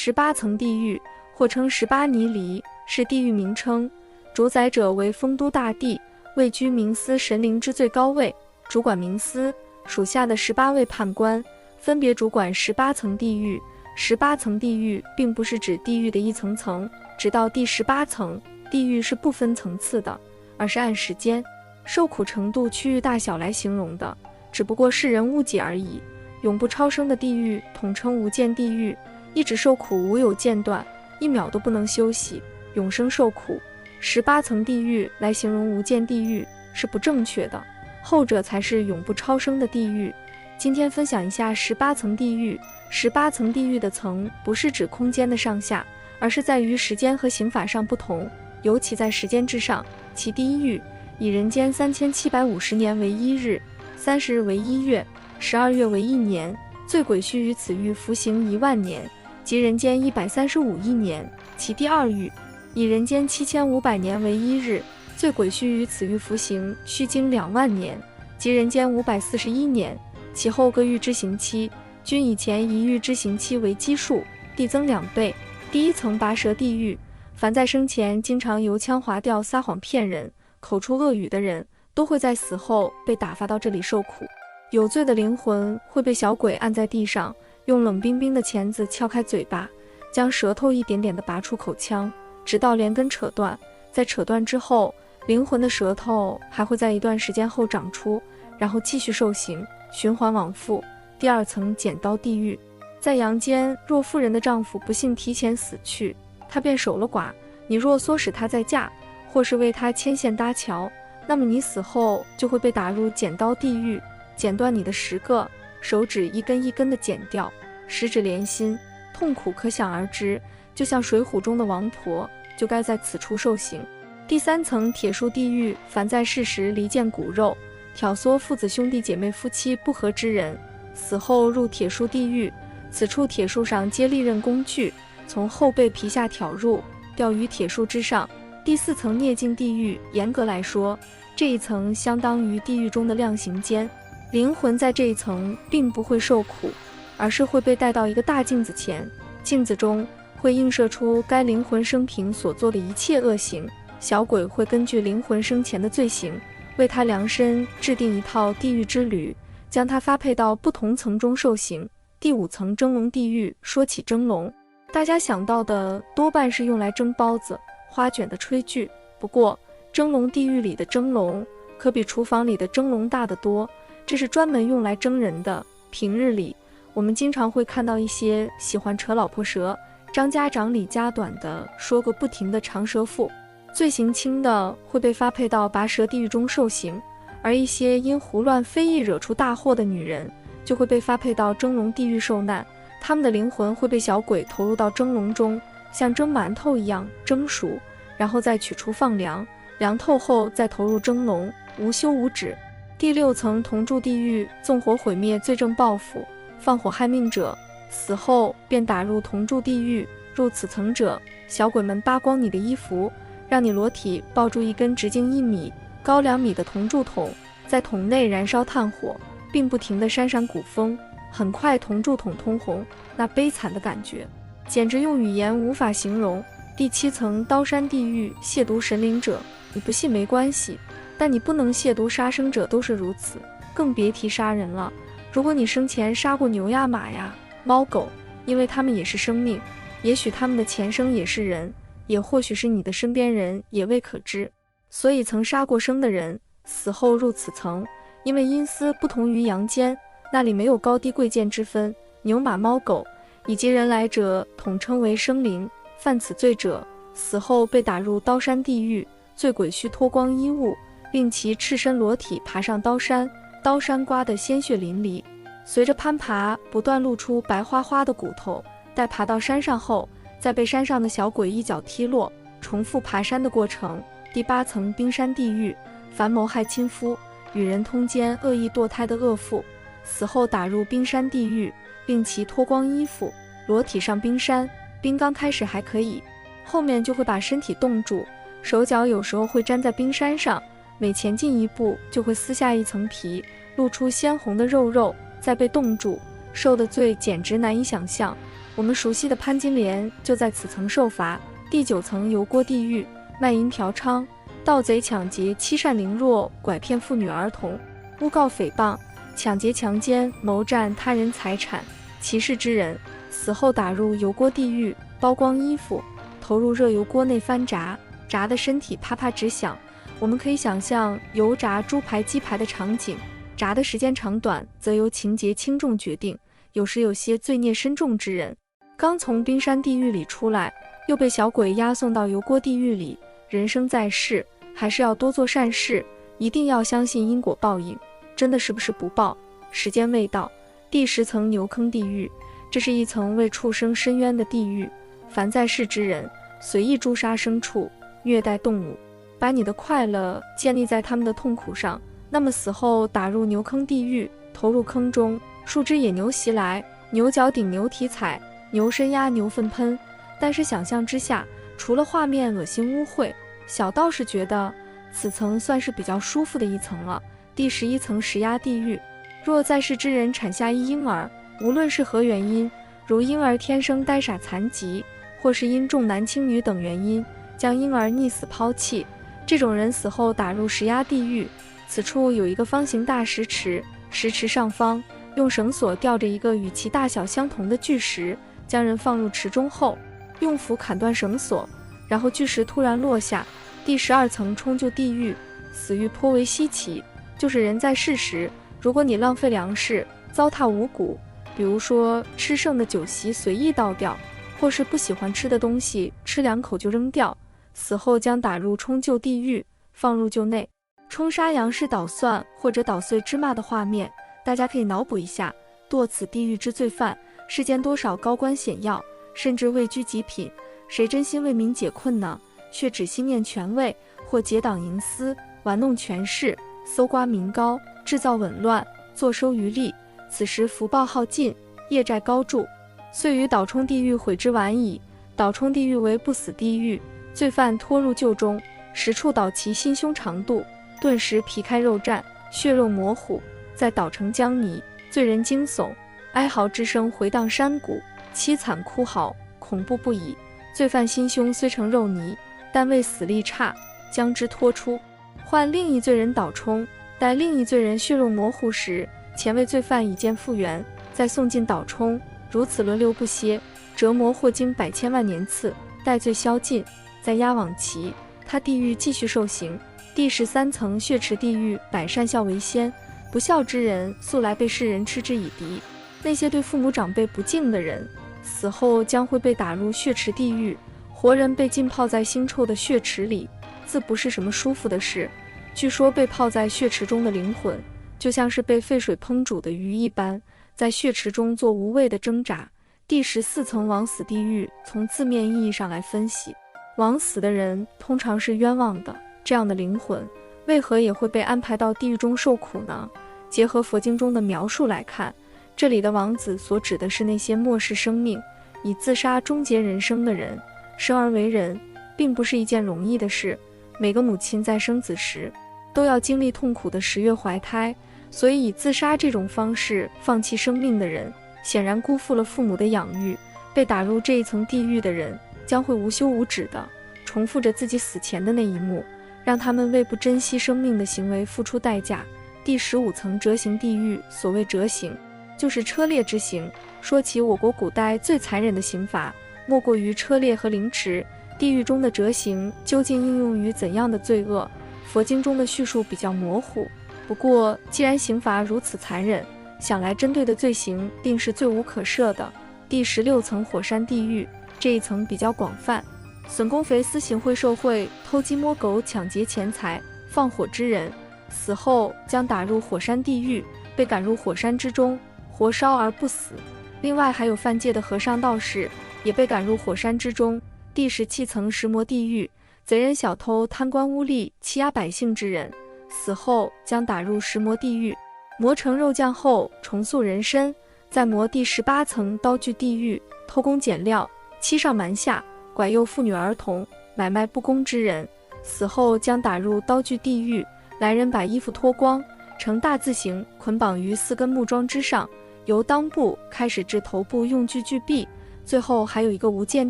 18层地狱，或称18尼离，是地狱名称，主宰者为丰都大帝，位居冥司神灵之最高位，主管冥司属下的18位判官，分别主管18层地狱。18层地狱并不是指地狱的一层层，直到第18层，地狱是不分层次的，而是按时间、受苦程度、区域大小来形容的，只不过世人误解而已。永不超生的地狱统称无间地狱，一直受苦无有间断，一秒都不能休息，永生受苦。18层地狱来形容无间地狱是不正确的，后者才是永不超生的地狱。今天分享一下18层地狱。18层地狱的层不是指空间的上下，而是在于时间和刑法上不同，尤其在时间之上。其第一狱以人间3750年为1日，30日为1月，12月为1年，罪鬼须于此狱服刑1万年，即人间135亿年。其第二狱以人间7500年为1日，罪鬼须于此狱服刑须经2万年，即人间541年。其后各狱之刑期均以前一狱之刑期为基数，递增2倍。第一层拔舌地狱，凡在生前经常油腔滑调、撒谎骗人、口出恶语的人，都会在死后被打发到这里受苦。有罪的灵魂会被小鬼按在地上，用冷冰冰的钳子撬开嘴巴，将舌头一点点地拔出口腔，直到连根扯断。在扯断之后，灵魂的舌头还会在一段时间后长出，然后继续受刑，循环往复。第二层剪刀地狱，在阳间，若妇人的丈夫不幸提前死去，她便守了寡，你若唆使她再嫁，或是为她牵线搭桥，那么你死后就会被打入剪刀地狱，剪断你的10个手指，一根一根的剪掉，十指连心，痛苦可想而知，就像水浒中的王婆，就该在此处受刑。第三层铁树地狱，凡在世时离间骨肉，挑唆父子兄弟姐妹夫妻不和之人，死后入铁树地狱。此处铁树上皆利刃工具，从后背皮下挑入，吊于铁树之上。第四层孽镜地狱，严格来说，这一层相当于地狱中的量刑间，灵魂在这一层并不会受苦，而是会被带到一个大镜子前，镜子中会映射出该灵魂生平所做的一切恶行，小鬼会根据灵魂生前的罪行，为他量身制定一套地狱之旅，将他发配到不同层中受刑。第5层蒸笼地狱，说起蒸笼，大家想到的多半是用来蒸包子、花卷的炊具，不过蒸笼地狱里的蒸笼可比厨房里的蒸笼大得多，这是专门用来蒸人的。平日里我们经常会看到一些喜欢扯老婆舌、张家长李家短的说个不停的长舌妇，罪行轻的会被发配到拔舌地狱中受刑，而一些因胡乱非议惹出大祸的女人就会被发配到蒸笼地狱受难，他们的灵魂会被小鬼投入到蒸笼中，像蒸馒头一样蒸熟，然后再取出放凉，凉透后再投入蒸笼，无休无止。第6层铜柱地狱，纵火毁灭罪证报复，放火害命者，死后便打入铜柱地狱。入此层者，小鬼们扒光你的衣服，让你裸体抱住一根直径1米、高2米的铜柱桶，在桶内燃烧炭火，并不停地扇扇鼓风，很快铜柱桶通红，那悲惨的感觉简直用语言无法形容。第7层刀山地狱，亵渎神灵者，你不信没关系，但你不能亵渎杀生者都是如此，更别提杀人了。如果你生前杀过牛呀、马呀、猫狗，因为他们也是生命，也许他们的前生也是人，也或许是你的身边人，也未可知。所以曾杀过生的人死后入此层，因为阴司不同于阳间，那里没有高低贵贱之分，牛马猫狗以及人来者统称为生灵，犯此罪者死后被打入刀山地狱，罪鬼须脱光衣物，令其赤身裸体爬上刀山，刀山刮得鲜血淋漓，随着攀爬不断露出白花花的骨头，待爬到山上后，再被山上的小鬼一脚踢落，重复爬山的过程。第8层冰山地狱，凡谋害亲夫、与人通奸、恶意堕胎的恶妇，死后打入冰山地狱，令其脱光衣服，裸体上冰山。冰刚开始还可以，后面就会把身体冻住，手脚有时候会粘在冰山上，每前进一步就会撕下一层皮，露出鲜红的肉，再被冻住，受的罪简直难以想象。我们熟悉的潘金莲就在此层受罚。第9层油锅地狱，卖淫嫖娼、盗贼抢劫、欺善凌弱、拐骗妇女儿童、诬告诽谤、抢劫强奸、谋占他人财产、歧视之人，死后打入油锅地狱，剥光衣服，投入热油锅内翻炸，炸的身体啪啪直响。我们可以想象油炸猪排鸡排的场景，炸的时间长短则由情节轻重决定。有时有些罪孽深重之人刚从冰山地狱里出来，又被小鬼押送到油锅地狱里。人生在世，还是要多做善事，一定要相信因果报应，真的是不是不报，时间未到。第10层牛坑地狱，这是一层为畜生伸冤的地狱。凡在世之人随意诛杀牲畜，虐待动物，把你的快乐建立在他们的痛苦上，那么死后打入牛坑地狱，投入坑中，数只野牛袭来，牛角顶牛蹄踩，牛身压牛粪喷。但是想象之下，除了画面恶心污秽，小道士觉得此层算是比较舒服的一层了。第11层石压地狱，若在世之人产下一婴儿，无论是何原因，如婴儿天生呆傻残疾，或是因重男轻女等原因将婴儿溺死抛弃，这种人死后打入石压地狱。此处有一个方形大石池，石池上方用绳索吊着一个与其大小相同的巨石，将人放入池中后，用斧砍断绳索，然后巨石突然落下。第12层冲就地狱，死狱颇为稀奇，就是人在世时，如果你浪费粮食，糟蹋五谷，比如说吃剩的酒席随意倒掉，或是不喜欢吃的东西吃2口就扔掉，死后将打入冲就地狱，放入臼内。冲杀杨氏捣蒜或者捣碎芝麻的画面，大家可以脑补一下，堕此地狱之罪犯，世间多少高官显要，甚至位居极品，谁真心为民解困呢？却只心念权位，或结党营私，玩弄权势，搜刮民膏，制造紊乱，坐收渔利。此时福报耗尽，业债高筑，遂于倒冲地狱悔之晚矣。倒冲地狱为不死地狱，罪犯拖入臼中，10处倒其心胸长度，顿时皮开肉绽，血肉模糊，再倒成浆泥，罪人惊悚，哀嚎之声回荡山谷，凄惨哭嚎，恐怖不已。罪犯心胸虽成肉泥，但为死力差，将之拖出，换另一罪人倒冲。待另一罪人血肉模糊时，前位罪犯已见复原，再送进倒冲，如此轮流不歇，折磨或经百千万年次，待罪消尽，再押往其他地狱继续受刑。第13层血池地狱，百善孝为先，不孝之人素来被世人嗤之以鼻，那些对父母长辈不敬的人，死后将会被打入血池地狱，活人被浸泡在腥臭的血池里，自不是什么舒服的事。据说被泡在血池中的灵魂，就像是被沸水烹煮的鱼一般，在血池中做无谓的挣扎。第14层枉死地狱，从字面意义上来分析，枉死的人通常是冤枉的，这样的灵魂为何也会被安排到地狱中受苦呢？结合佛经中的描述来看，这里的枉子所指的是那些漠视生命，以自杀终结人生的人。生而为人并不是一件容易的事，每个母亲在生子时都要经历痛苦的10月怀胎，所以以自杀这种方式放弃生命的人，显然辜负了父母的养育。被打入这一层地狱的人将会无休无止地重复着自己死前的那一幕，让他们为不珍惜生命的行为付出代价。第15层折刑地狱，所谓折刑，就是车裂之刑。说起我国古代最残忍的刑罚，莫过于车裂和凌迟。地狱中的折刑究竟应用于怎样的罪恶？佛经中的叙述比较模糊，不过既然刑罚如此残忍，想来针对的罪行定是罪无可赦的。第16层火山地狱，这一层比较广泛，损公肥私、行贿受贿、偷鸡摸狗、抢劫钱财、放火之人，死后将打入火山地狱，被赶入火山之中，活烧而不死。另外还有犯戒的和尚道士，也被赶入火山之中。第17层石磨地狱，贼人小偷贪官污吏欺压百姓之人，死后将打入石磨地狱，磨成肉酱后重塑人身。再磨第18层刀具地狱，偷工减料、欺上瞒下、拐诱妇女儿童、买卖不公之人，死后将打入刀具地狱。来人把衣服脱光，呈大字形捆绑于4根木桩之上，由裆部开始至头部用具具臂，最后还有一个无间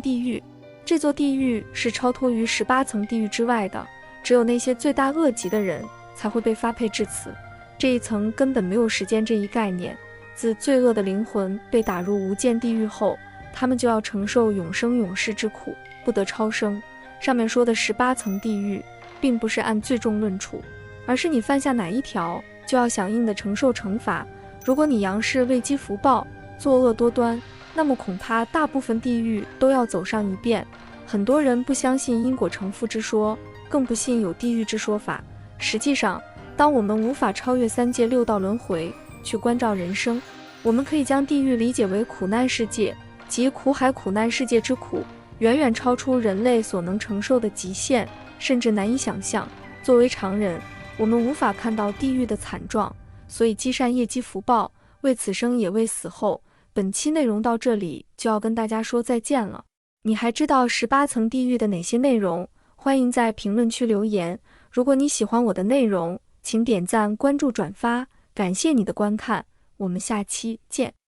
地狱。这座地狱是超脱于18层地狱之外的，只有那些罪大恶极的人才会被发配至此。这一层根本没有时间这一概念，自罪恶的灵魂被打入无间地狱后，他们就要承受永生永世之苦，不得超生。上面说的18层地狱并不是按罪重论处，而是你犯下哪一条就要相应的承受惩罚。如果你杨氏未积福报，作恶多端，那么恐怕大部分地狱都要走上一遍。很多人不相信因果成负之说，更不信有地狱之说法。实际上，当我们无法超越3界6道轮回去关照人生，我们可以将地狱理解为苦难世界，即苦海苦难世界之苦远远超出人类所能承受的极限，甚至难以想象。作为常人，我们无法看到地狱的惨状，所以积善业积福报，为此生也为死后。本期内容到这里就要跟大家说再见了。你还知道18层地狱的哪些内容？欢迎在评论区留言。如果你喜欢我的内容，请点赞、关注、转发，感谢你的观看，我们下期见。